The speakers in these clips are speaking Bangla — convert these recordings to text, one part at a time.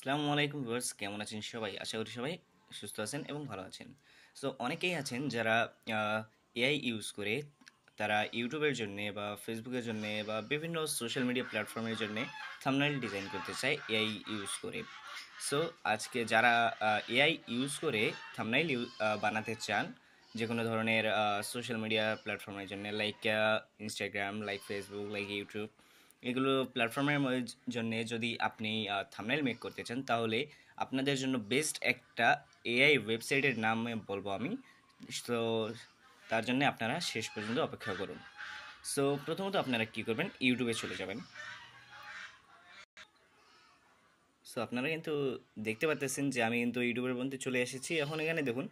আসসালামু আলাইকুম ভিউয়ার্স, কেমন আছেন সবাই? আশা করি সবাই সুস্থ আছেন এবং ভালো আছেন। সো অনেকেই আছেন যারা এআই ইউজ করে তারা ইউটিউবের জন্যে বা ফেসবুকের জন্যে বা বিভিন্ন সোশ্যাল মিডিয়া প্ল্যাটফর্মের জন্যে থাম্বনেল ডিজাইন করতে চায় এআই ইউজ করে। সো আজকে যারা এআই ইউজ করে থাম্বনেল বানাতে চান যে কোনো ধরনের সোশ্যাল মিডিয়া প্ল্যাটফর্মের জন্য, like Instagram, like Facebook, like YouTube, এগুলো প্ল্যাটফর্মের জন্য যদি আপনি থাম্বনেল মেক করতে চান, তাহলে আপনাদের জন্য বেস্ট একটা এআই ওয়েবসাইটের নাম বলবো আমি। তো তার জন্য আপনারা শেষ পর্যন্ত অপেক্ষা করুন। সো প্রথমত আপনারা কি করবেন, ইউটিউবে চলে যাবেন। সো আপনারা কিন্তু দেখতে পাচ্ছেন যে আমি কিন্তু ইউটিউবের মধ্যে চলে এসেছি। এখন এখানে দেখুন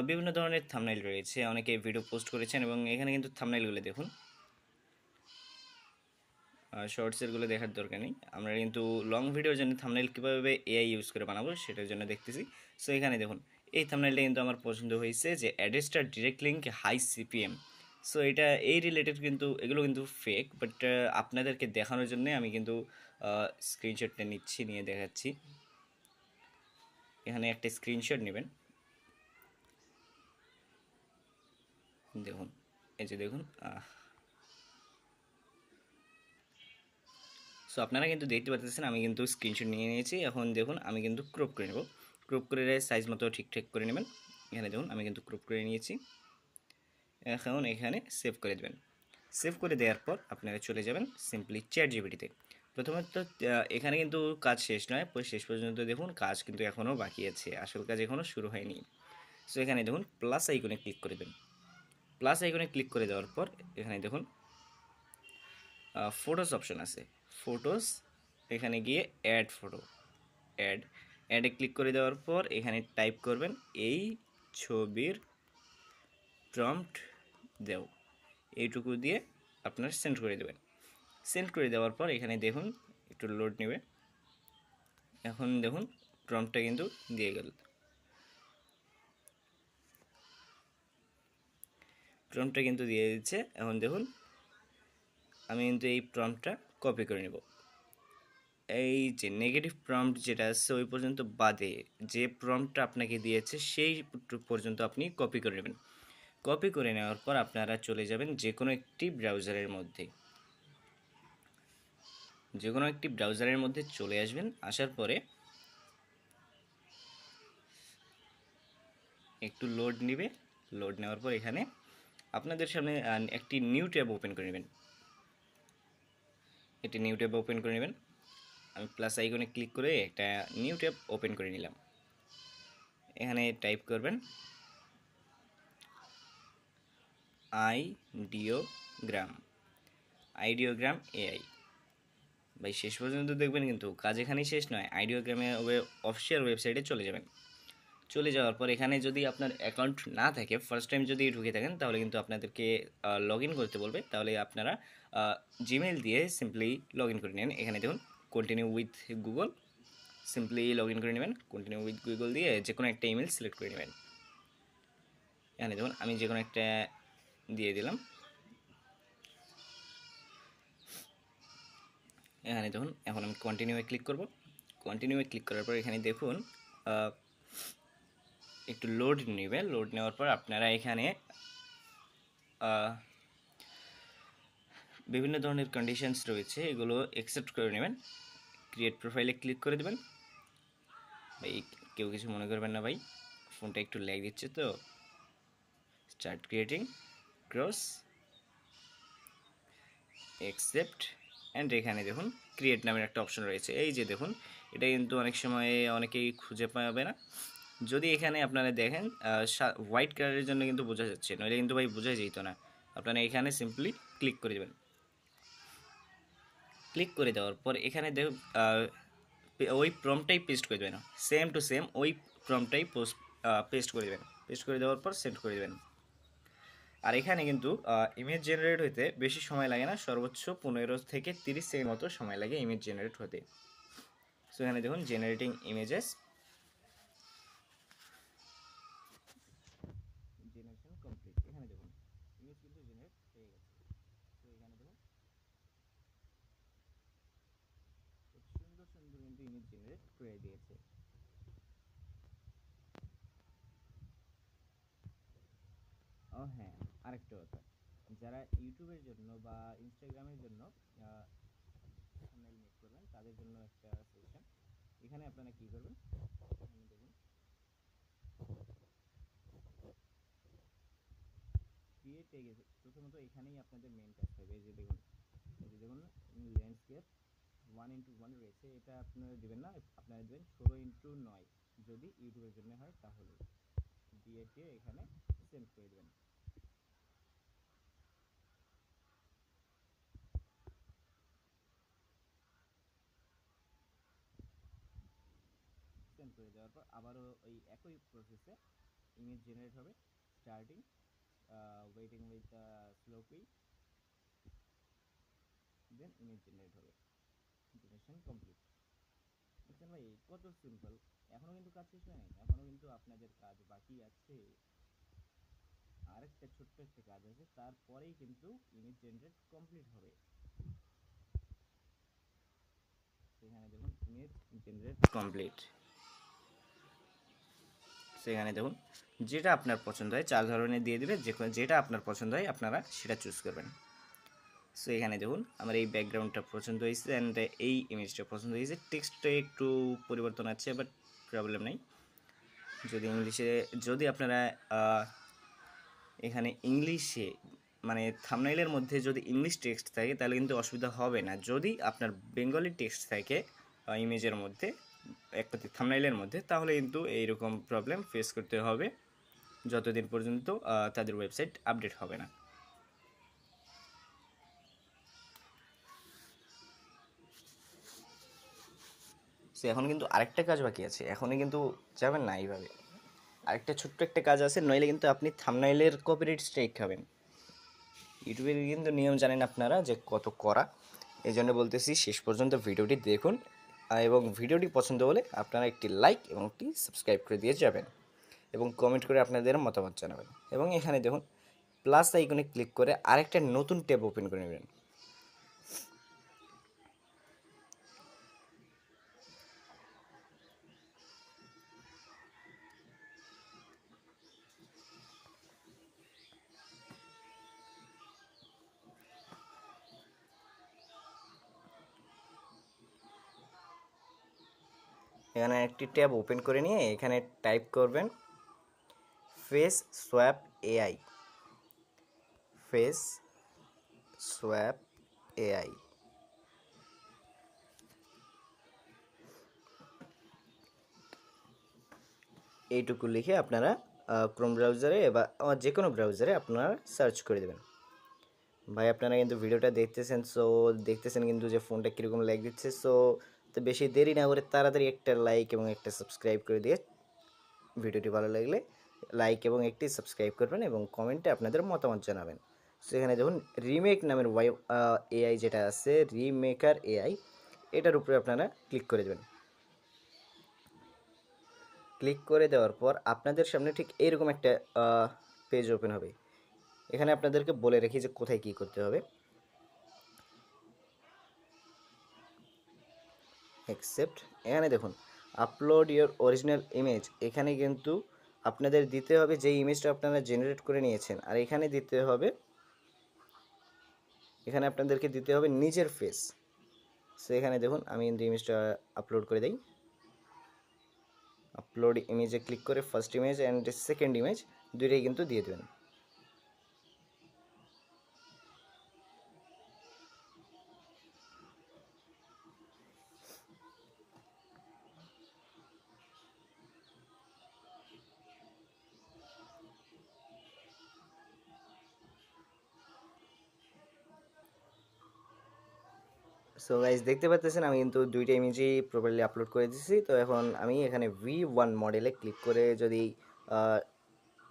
বিভিন্ন ধরনের থাম্বনেল রয়েছে, অনেকে ভিডিও পোস্ট করেছেন এবং এখানে কিন্তু থাম্বনেলগুলো দেখুন। শর্টসেরগুলো দেখার দরকার নেই, আমরা কিন্তু লং ভিডিওর জন্য থাম্বনেল কীভাবে এআই ইউজ করে বানাবো সেটার জন্য দেখতেছি। সো এখানে দেখুন এই থাম্বনেলটা কিন্তু আমার পছন্দ হয়েছে, যে অ্যাড্রেসটা direct link high CPM. So এটা এই রিলেটেড, কিন্তু এগুলো কিন্তু ফেক, বাট আপনাদেরকে দেখানোর জন্য আমি কিন্তু স্ক্রিনশটটা নিচ্ছি, নিয়ে দেখাচ্ছি। এখানে একটা স্ক্রিনশট নেবেন, দেখুন এই যে দেখুন। সো আপনারা কিন্তু দেখতে পাচ্ছেন আমি কিন্তু স্ক্রিনশট নিয়ে নিয়েছি। এখন দেখুন আমি কিন্তু ক্রপ করে নেব, ক্রপ করে সাইজ মতো ঠিকঠাক করে নেবেন। এখানে দেখুন আমি কিন্তু ক্রপ করে নিয়েছি। এখন এখানে সেভ করে দেবেন। সেভ করে দেওয়ার পর আপনারা চলে যাবেন সিম্পলি চ্যাট জিপিটিতে। প্রথমত এখানে কিন্তু কাজ শেষ নয়, শেষ পর্যন্ত দেখুন কাজ কিন্তু এখনও বাকি আছে, আসল কাজ এখনও শুরু হয়নি। সো এখানে দেখুন প্লাস আইকনে ক্লিক করে দেবেন। প্লাস আইকনে ক্লিক করে দেওয়ার পর এখানে দেখুন ফটোস অপশন আছে, ফটোস, এখানে গিয়ে অ্যাড ফটো, অ্যাডে ক্লিক করে দেওয়ার পর এখানে টাইপ করবেন এই ছবির প্রম্পট দেও, এইটুকু দিয়ে আপনার সেন্ড করে দেবেন। সেন্ড করে দেওয়ার পর এখানে দেখুন একটু লোড নেবে। এখন দেখুন প্রম্পটটা কিন্তু দিয়ে গেল, প্রম্পটটা কিন্তু দিয়ে দিচ্ছে। এখন দেখুন আমি কিন্তু এই প্রম্পটটা কপি করে নেব। এই যে নেগেটিভ প্রম্পট যেটা আছে ওই পর্যন্ত বাদে যে প্রম্পটটা আপনাকে দিয়েছে সেই পর্যন্ত আপনি কপি করে নেবেন। কপি করে নেওয়ার পর আপনারা চলে যাবেন যে কোনো একটি ব্রাউজারের মধ্যে, যে কোনো একটি ব্রাউজারের মধ্যে চলে আসবেন। আসার পরে একটু লোড নেবে, লোড নেওয়ার পর এখানে আপনাদের সামনে একটি নিউ ট্যাব ওপেন করে নেবেন, একটি নিউ ট্যাব ওপেন করে নেবেন। আমি প্লাস আইকনে ক্লিক করে একটা নিউ ট্যাব ওপেন করে নিলাম। এখানে টাইপ করবেন আইডিওগ্রাম, আইডিওগ্রাম এআই। ভাই শেষ পর্যন্ত দেখবেন, কিন্তু কাজ এখানেই শেষ নয়। আইডিওগ্রামে অফিসিয়াল ওয়েবসাইটে চলে যাবেন। চলে যাওয়ার পর এখানে যদি আপনার অ্যাকাউন্ট না থাকে, ফার্স্ট টাইম যদি ঢুকে থাকেন, তাহলে কিন্তু আপনাদেরকে লগ ইন করতে বলবে। তাহলে আপনারা জিমেইল দিয়ে সিম্পলি লগ ইন করে নেন। এখানে দেখুন continue with Google, simply log in করে নেবেন। কন্টিনিউ উইথ গুগল দিয়ে যে কোনো একটা ইমেল সিলেক্ট করে নেবেন। এখানে দেখুন আমি যে কোনো একটা দিয়ে দিলাম। এখানে দেখুন এখন আমি কন্টিনিউয়ে ক্লিক করব। কন্টিনিউয়ে ক্লিক করার পর এখানে দেখুন একটু লোড নেবে। লোড নেওয়ার পর আপনারা এখানে বিভিন্ন ধরনের কন্ডিশনস রয়েছে, এগুলো অ্যাকসেপ্ট করে নেবেন। ক্রিয়েট প্রোফাইলে ক্লিক করে দেবেন। ভাই কেউ কিছু মনে করবেন না ভাই, ফোনটা একটু ল্যাগ দিচ্ছে তো। Start creating, cross, accept, and এখানে দেখুন ক্রিয়েট নামের একটা অপশন রয়েছে। এই যে দেখুন এটা কিন্তু অনেক সময় অনেকেই খুঁজে পাবে না। যদি এখানে আপনারা দেখেন হোয়াইট কালারের জন্য কিন্তু বোঝা যাচ্ছে, নইলে কিন্তু ভাই বোঝা যেত না। আপনারা এখানে সিম্পলি ক্লিক করে দেবেন। ক্লিক করে দেওয়ার পর এখানে দেখুন ওই প্রম্পটাই পেস্ট করে দেবেন, সেম টু সেম ওই প্রম্পটাই পেস্ট করে দেবেন। পেস্ট করে দেওয়ার পর সেন্ড করে দেবেন। আর এখানে কিন্তু ইমেজ জেনারেট হতে বেশি সময় লাগে না, সর্বোচ্চ 15 থেকে 30 সেকেন্ড মতো সময় লাগে ইমেজ জেনারেট হতে। সো এখানে দেখুন জেনারেটিং ইমেজেস, জেনারেশন কমপ্লিট। এখানে দেখুন ইমেজ কিন্তু জেনারেট হয়ে গেছে। তো এখানে দেখুন খুব সুন্দর সুন্দর কিন্তু ইমেজ জেনারেট করে দিয়েছে। ও হ্যাঁ, আরেকটা কথা, যারা ইউটিউবের জন্য বা ইনস্টাগ্রামের জন্য থাম্বনেল মেক করবেন তাদের জন্য একটা সেকশন। এখানে আপনারা কি করবেন, এখানে দেখুন ক্রিয়েট টেক্সট। প্রথমত এখানেই আপনাদের মেন কাজ হবে। এই যে দেখুন, ল্যান্ডস্কেপ 1:1 রয়েছে, এটা আপনারা দেবেন না, আপনারা দেবেন 16:9। যদি ইউটিউবের জন্য হয় তাহলে দিয়ে এখানে সেন্ড করে দেবেন। সেন্ড করে দেওয়ার পর আবারও ওই একই প্রসেসে ইমেজ জেনারেট হবে। স্টার্টিং, ওয়েটিং উইথ স্লো কুই, দেন ইমেজ জেনারেট হবে। Generation complete. বুঝছেন ভাই, কত সিম্পল। এখনো কিন্তু কাজ শেষ হয় নাই, এখনো কিন্তু আপনাদের কাজ বাকি আছে। আরেকটা ছোট্ট একটা কাজ আছে, তারপরেই কিন্তু ইমেজ জেনারেট কমপ্লিট হবে। সেখানে দেখুন ইমেজ জেনারেট কমপ্লিট। সেখানে দেখুন যেটা আপনার পছন্দ হয় 4 ধরনের দিয়ে দিবে, যেটা আপনার পছন্দ হয় আপনারা সেটা চুজ করবেন। সো এখানে দেখুন আমার এই ব্যাকগ্রাউন্ডটা পছন্দ হয়েছে অ্যান্ড এই ইমেজটা পছন্দ হয়েছে। টেক্সটটা একটু পরিবর্তন আছে, বাট প্রবলেম নেই। যদি আপনারা এখানে ইংলিশে মানে থাম্বনেইলের মধ্যে যদি ইংলিশ টেক্সট থাকে তাহলে কিন্তু অসুবিধা হবে না। যদি আপনার বেঙ্গলি টেক্সট থাকে ইমেজের মধ্যে, একটা থাম্বনেইলের মধ্যে, তাহলে কিন্তু এইরকম প্রবলেম ফেস করতে হবে যতদিন পর্যন্ত তাদের ওয়েবসাইট আপডেট হবে না। সো এখন কিন্তু আরেকটা কাজ বাকি আছে, এখনই কিন্তু যাবেন না এইভাবে। আরেকটা ছোট্ট একটা কাজ আছে, নইলে কিন্তু আপনি থাম্বনেইলের কপিরাইট স্ট্রাইক খাবেন। ইউটিউবের কিন্তু নিয়ম জানেন আপনারা যে কত করা। এই জন্য বলতেছি শেষ পর্যন্ত ভিডিওটি দেখুন, এবং ভিডিওটি পছন্দ হলে আপনারা একটি লাইক এবং একটি সাবস্ক্রাইব করে দিয়ে যাবেন এবং কমেন্ট করে আপনাদের মতামত জানাবেন। এবং এখানে দেখুন প্লাস আইকনে ক্লিক করে আরেকটা নতুন ট্যাব ওপেন করে নেবেন। এখানে একটি ট্যাব ওপেন করে নিয়ে এখানে টাইপ করবেন face swap AI. Face swap AI. এইটুকু লিখে আপনারা ক্রোম ব্রাউজারে বা যে কোনো ব্রাউজারে আপনারা সার্চ করে দেবেন। ভাই আপনারা কিন্তু ভিডিওটা দেখতেছেন কিন্তু যে ফোনটা কীরকম ল্যাগ দিচ্ছে। সো তো বেশি দেরি না করে তাড়াতাড়ি একটা লাইক এবং একটা সাবস্ক্রাইব করে দিয়ে ভিডিওটি ভালো লাগলে লাইক এবং একটি সাবস্ক্রাইব করবেন এবং কমেন্টে আপনাদের মতামত জানাবেন। সেখানে দেখুন রিমেক নামের এআই যেটা আছে, রিমেকার এআই, এটার উপরে আপনারা ক্লিক করে দেবেন। ক্লিক করে দেওয়ার পর আপনাদের সামনে ঠিক এইরকম একটা পেজ ওপেন হবে। এখানে আপনাদেরকে বলে রাখি যে কোথায় কী করতে হবে। অ্যাকসেপ্ট, এখানে দেখুন আপলোড ইওর অরিজিনাল ইমেজ। এখানে কিন্তু আপনাদের দিতে হবে যে ইমেজটা আপনারা জেনারেট করে নিয়েছেন, আর এখানে দিতে হবে, এখানে আপনাদেরকে দিতে হবে নিজের ফেস। সো এখানে দেখুন আমি কিন্তু ইমেজটা আপলোড করে দিই। আপলোড ইমেজে ক্লিক করে first image and second image দুইটাই কিন্তু দিয়ে দেবেন। সো গাইজ দেখতে পাচ্ছেন আমি কিন্তু দুইটা ইমেজই প্রপারলি আপলোড করে দিয়েছি। তো এখন আমি এখানে V1 মডেলে ক্লিক করে যদি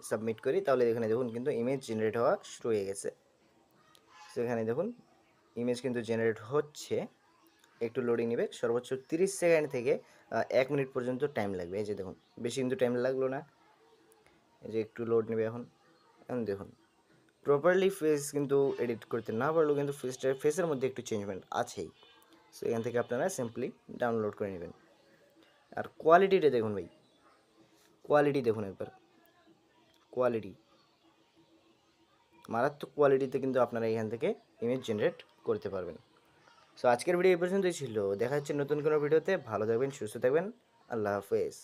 সাবমিট করি তাহলে এখানে দেখুন কিন্তু ইমেজ জেনারেট হওয়া শুরু হয়ে গেছে। সো এখানে দেখুন ইমেজ কিন্তু জেনারেট হচ্ছে, একটু লোডিং নেবে, সর্বোচ্চ 30 সেকেন্ড থেকে 1 মিনিট পর্যন্ত টাইম লাগবে। এই যে দেখুন বেশি কিন্তু টাইম লাগলো না, এই যে একটু লোড নেবে। এখন দেখুন প্রপারলি ফেস কিন্তু এডিট করতে না পারলেও কিন্তু ফেসের মধ্যে একটু চেঞ্জমেন্ট আছেই। সো এখান থেকে আপনারা সিম্পলি ডাউনলোড করে নেবেন। আর কোয়ালিটিটা দেখুন ভাই, কোয়ালিটি দেখুন একবার, কোয়ালিটি মারাত্মক কোয়ালিটিতে কিন্তু আপনারা এখান থেকে ইমেজ জেনারেট করতে পারবেন। সো আজকের ভিডিও এই পর্যন্তই ছিল, দেখা হচ্ছে নতুন কোনো ভিডিওতে। ভালো থাকবেন, সুস্থ থাকবেন, আল্লাহ হাফেজ।